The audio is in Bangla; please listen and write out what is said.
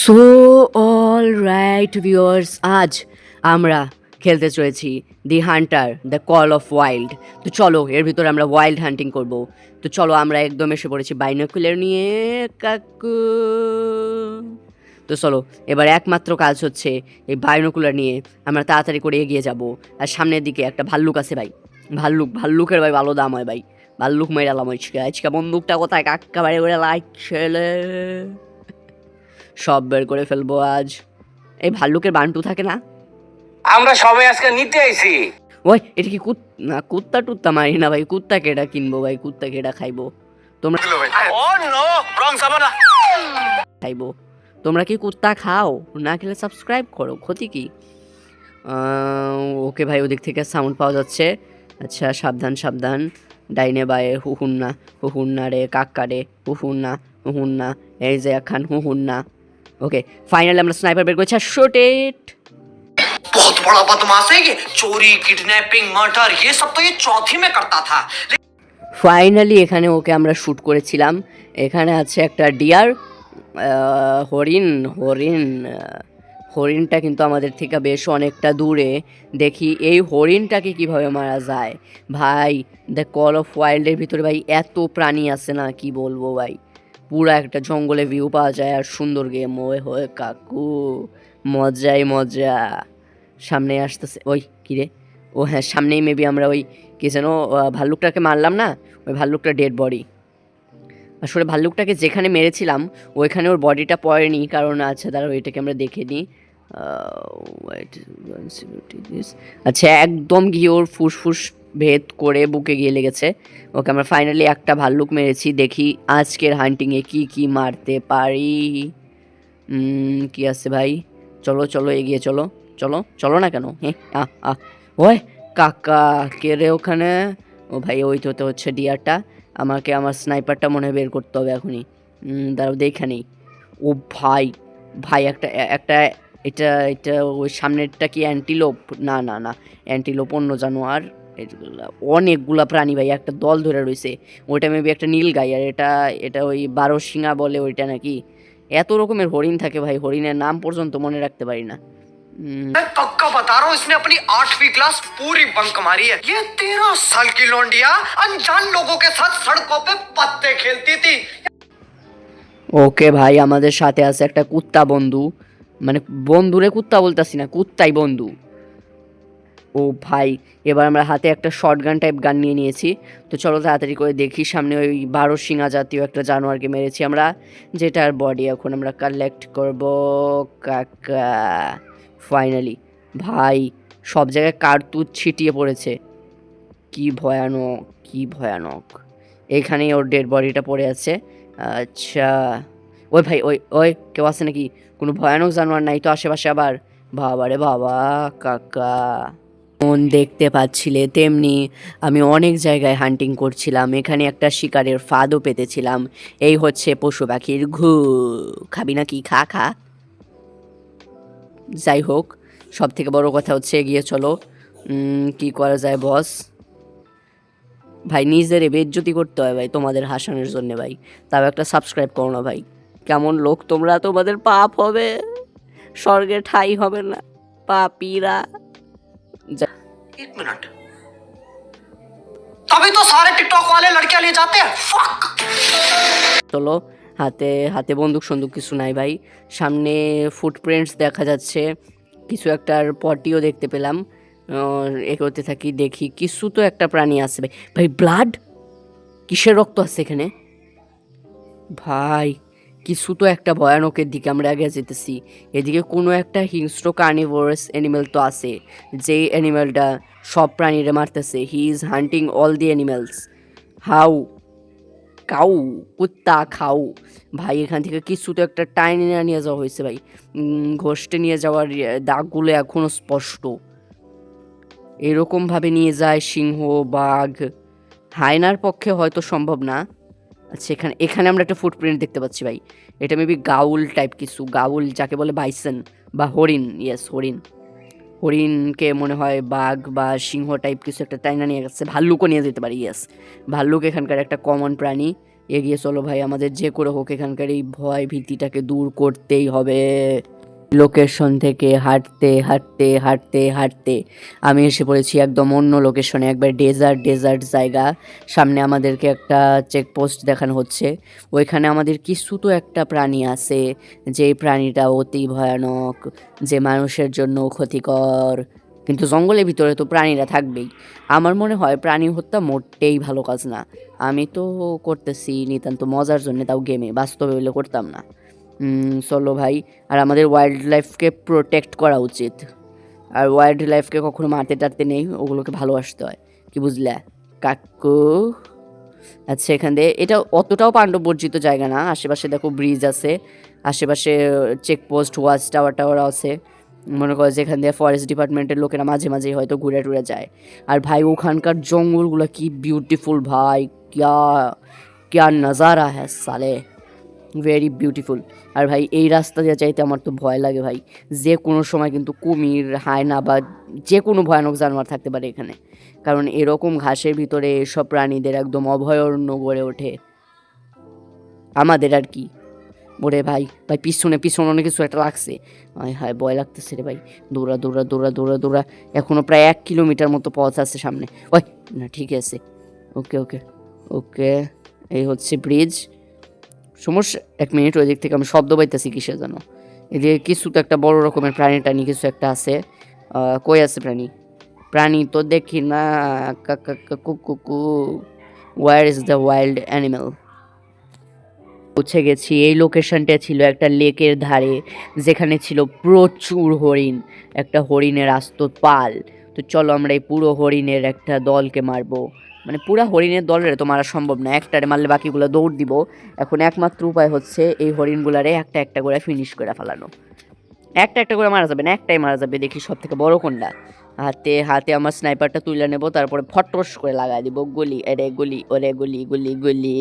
সো অল রাইট ভিউয়ার্স, আজ আমরা খেলতে চলেছি the hunter the call of wild. তো চলো, এর ভিতরে আমরা ওয়াইল্ড হান্টিং করব। তো চলো, আমরা একদম এসে পড়েছি বাইনোকুলার নিয়ে কাকু। তো চলো, এবার একমাত্র কাজ হচ্ছে এই বাইনোকুলার নিয়ে আমরা তাড়াতাড়ি করে এগিয়ে যাব। আর সামনের দিকে একটা ভাল্লুক আছে ভাই, ভাল্লুকের ভাই ভালো দাম হয় ভাই। ভাল্লুক মেরালাম আজকে বন্দুকটা কোথায় কাক্কা বাড়ি করে লাইক ছেলে সব বের করে ফেলবো আজ। এই ভাল্লুকের বান্টু থাকে না, আমরা সবাই আজকে নিতে আইছি। ওই এটা কি কুত্তা টুত্তা মারি না ভাই, কুত্তা কেডা কিনবো ভাই, কুত্তা কেডা খাইবো? তোমরা ও নো, রং সাবানা খাইবো? তোমরা কি কুত্তা খাও? না খেলে সাবস্ক্রাইব করো, ক্ষতি কি? ওকে ভাই, ওদিক থেকে সাউন্ড পাওয়া যাচ্ছে। আচ্ছা, সাবধান সাবধান, ডাইনে বায়ে হুহুন্না রে কাক্কা রে, হুহুন্না এই যে একখান হুহুন্না। ওকে, ফাইনালি আমরা স্নাইপার বের করেছি। শুট ইট। बहुत बड़ा बदमाश है ये, चोरी किडनैपिंग मर्डर ये सब तो ये चौथी में करता था। ফাইনালি এখানে ওকে আমরা শ্যুট করেছিলাম। এখানে আছে একটা ডিয়ার, হরিণটা কিন্তু আমাদের থেকে বেশ অনেকটা দূরে। দেখি এই হরিণটাকে কিভাবে মারা যায়। ভাই, দ্য কল অফ ওয়াইল্ডের ভিতরে ভাই এত প্রাণী আছে না, কি বলবো ভাই। পুরা একটা জঙ্গলে ভিউ পাওয়া যায় আর সুন্দর গেম। ওই হয়ে কাকু, মজাই মজা। সামনে আসতেছে, ওই কিরে, ও হ্যাঁ সামনেই মেবি আমরা ওই কি যেন ভাল্লুকটাকে মারলাম না, ওই ভাল্লুকটা ডেড বডি। আসলে ভাল্লুকটাকে যেখানে মেরেছিলাম ওইখানে ওর বডিটা পড়েনি, কারণ আচ্ছা দাঁড়াও এটাকে আমরা দেখে নিই। আচ্ছা, একদম গিয়ে ওর ফুসফুস ভেদ করে বুকে গিয়ে লেগেছে। ওকে, আমরা ফাইনালি একটা ভাল্লুক মেরেছি। দেখি আজকের হান্টিংয়ে কি কি মারতে পারি। কি আছে ভাই? চলো চলো এগিয়ে চলো, চলো চলো না কেন? হ্যাঁ ওই কাকা কে রে ওখানে? ও ভাই, ওই তো হচ্ছে ডিয়ারটা। আমাকে আমার স্নাইপারটা মনে হয় বের করতে হবে এখনই। দাঁড়াও দেখে নেই। ও ভাই ভাই, একটা একটা এটা এটা ওই সামনেরটা কি অ্যান্টিলোপ? না না না, অ্যান্টিলোপ অন্য জানোয়ার। অনেকগুলা প্রাণী ভাই, একটা দল ধরে রয়েছে। ওইটা মেবি একটা নীল গাই, আর এটা এটা ওই 12 শিঙা বলে ওইটা নাকি। এত রকমের হরিণ থাকে ভাই, হরিণের নাম পর্যন্ত মনে রাখতে পারি না। मैं पक्का बता रहा हूँ, इसने अपनी 8वीं क्लास पूरी बंक मारी है। ये 13 साल की लौंडिया अनजान लोगों के साथ सड़कों पे पत्ते खेलती थी। ওকে ভাই, আমাদের সাথে আছে একটা কুত্তা বন্ধু, মানে বন্ধুরে কুত্তা বলতেছি না, কুত্তাই বন্ধু। ও ভাই, এবার আমরা হাতে একটা শর্টগান টাইপ গান নিয়ে নিয়েছি। তো চলো তাড়াতাড়ি করে দেখি। সামনে ওই 12 শিঙা জাতীয় একটা জানোয়ারকে মেরেছি আমরা, যেটার বডি এখন আমরা কালেক্ট করব কাকা। ফাইনালি ভাই, সব জায়গায় কার্তুজ ছিটিয়ে পড়েছে। কি ভয়ানক, কি ভয়ানক। এইখানেই ওর ডেড বডিটা পড়ে আছে। আচ্ছা, ওই ভাই, ওই ওই কেউ আছে নাকি? কোনো ভয়ানক জানোয়ার নাই তো আশেপাশে? আবার বাবা রে বাবা কাকা, যেমন দেখতে পাচ্ছিলে তেমনি আমি অনেক জায়গায় হান্টিং করছিলাম। এখানে একটা শিকারের ফাঁদও পেতেছিলাম। এই হচ্ছে পশু পাখির খাবি না কি? খা খা। যাই হোক, সব থেকে বড় কথা হচ্ছে এগিয়ে চলো। কি করা যায় বস? ভাই, নিজের বেইজ্জতি করতে হয় ভাই তোমাদের হাসানোর জন্য ভাই। তাও একটা সাবস্ক্রাইব করো না ভাই। কেমন লোক তোমরা, তোমাদের পাপ হবে, স্বর্গে ঠাই হবে না পাপীরা। 1 मिनट, तभी तो सारे टिकटॉक वाले लड़कियां ले जाते हैं। फक। চলো, হাতে হাতে বন্দুক সন্দুক কিছু নাই ভাই। সামনে ফুটপ্রিন্টস দেখা যাচ্ছে, কিছু একটার পটিও দেখতে পেলাম। এগোতে থাকি, দেখি কিছু তো একটা প্রাণী আছে ভাই। ভাই ব্লাড, কিসের রক্ত আছে এখানে ভাই? কিছু তো একটা ভয়ানকের দিকে আমরা আগে যেতেছি। এদিকে কোনো একটা হিংস্র কার্নিভোরাস অ্যানিমেল তো আছে, যে অ্যানিমেলটা সব প্রাণীরে মারতেছে। He is hunting all the animals. How cow, কুত্তা খাও ভাই। এখান থেকে কিছু তো একটা টাইনে নিয়ে যাওয়া হয়েছে ভাই। ঘষটে নিয়ে যাওয়ার দাগগুলো এখনও স্পষ্ট। এরকমভাবে নিয়ে যায় সিংহ, বাঘ। হায়নার পক্ষে হয়তো সম্ভব না। আচ্ছা, এখানে আমরা একটা ফুটপ্রিন্ট দেখতে পাচ্ছি ভাই। এটা মেবি গাউল টাইপ কিছু, গাউল যাকে বলে বাইসন বা হরিণ। ইয়েস, হরিণকে মনে হয় বাঘ বা সিংহ টাইপ কিছু একটা টাইনা নিয়ে গেছে। ভাল্লুকও নিয়ে যেতে পারি। ইয়েস, ভাল্লুক এখানকার একটা কমন প্রাণী। এগিয়ে চলো ভাই, আমাদের যে করে হোক এখানকার এই ভয় ভীতিটাকে দূর করতেই হবে। লোকেশন থেকে হাঁটতে হাঁটতে হাঁটতে হাঁটতে আমি এসে পড়েছি একদম অন্য লোকেশনে, একবার ডেজার্ট ডেজার্ট জায়গা। সামনে আমাদেরকে একটা চেকপোস্ট দেখানো হচ্ছে, ওইখানে আমাদের কিছু তো একটা প্রাণী আছে, যে প্রাণীটা অতি ভয়ানক, যে মানুষের জন্য ক্ষতিকর। কিন্তু জঙ্গলের ভিতরে তো প্রাণীরা থাকবেই। আমার মনে হয় প্রাণী হত্যা মোটেই ভালো কাজ না। আমি তো করতেছি নিতান্ত মজার জন্য, তাও গেমে, বাস্তবে হইলে করতাম না। চলো ভাই, আর আমাদের ওয়াইল্ড লাইফকে প্রোটেক্ট করা উচিত। আর ওয়াইল্ড লাইফকে কখনো মারতে টারতে নেই, ওগুলোকে ভালোবাসতে হয়, কি বুঝলে কাকু? আচ্ছা, এখান দিয়ে এটা অতটাও পাণ্ডব বর্জিত জায়গা না, আশেপাশে দেখো ব্রিজ আছে, আশেপাশে চেকপোস্ট ওয়াচ টাওয়ার টাওয়ার আছে। মনে করো যে এখান দিয়ে ফরেস্ট ডিপার্টমেন্টের লোকেরা মাঝে মাঝে হয়তো ঘুরে টুরে যায়। আর ভাই ওখানকার জঙ্গলগুলো কি বিউটিফুল ভাই, ক্যা ক্যা নজারা হ্যাঁ সালে, ভেরি বিউটিফুল। আর ভাই এই রাস্তা দিয়ে চাইতে আমার তো ভয় লাগে ভাই, যে কোনো সময় কিন্তু কুমির, হায়না বা যে কোনো ভয়ানক জানোয়ার থাকতে পারে এখানে, কারণ এরকম ঘাসের ভিতরে এসব প্রাণীদের একদম অভয়ারণ্য গড়ে ওঠে আমাদের আর কি। ওরে ভাই ভাই, পিছনে পিছনে অনেক কিছু একটা লাগছে, হায় হায় ভয় লাগতেছে রে ভাই। দৌড়া দৌড়া দৌড়া দৌড়া দৌড়া, এখনও প্রায় 1 কিলোমিটার মতো পথ আছে সামনে। ওই না, ঠিক আছে, ওকে ওকে ওকে, এই হচ্ছে ব্রিজ। সমস্যা, 1 মিনিট, ওই দিক থেকে আমি শব্দ পাইতেছি কিসের জন্য। এদিকে কিছু তো একটা বড় রকমের প্রাণী টানি কিছু একটা আছে। কই আছে প্রাণী? প্রাণী তো দেখি না। Kuku, where is the wild animal? পৌঁছে গেছি। এই লোকেশনটা ছিল একটা লেকের ধারে, যেখানে ছিল প্রচুর হরিণ, একটা হরিণের আস্ত পাল। তো চলো আমরা এই পুরো হরিণের একটা দলকে মারবো। মানে পুরা হরিণের দলের তো মারা সম্ভব না, একটারে মারলে বাকিগুলো দৌড় দিব। এখন একমাত্র উপায় হচ্ছে এই হরিণগুলারে একটা একটা করে ফিনিশ করে ফেলানো। একটা একটা করে মারা যাবে না, একটাই মারা যাবে, দেখি সব থেকে বড় কোনটা। হাতে হাতে আমার স্নাইপারটা তুলে নেব, তারপরে ফটফস করে লাগাই দিব গুলি, এরে গুলি, ওরে গুলি, গুলি গুলি।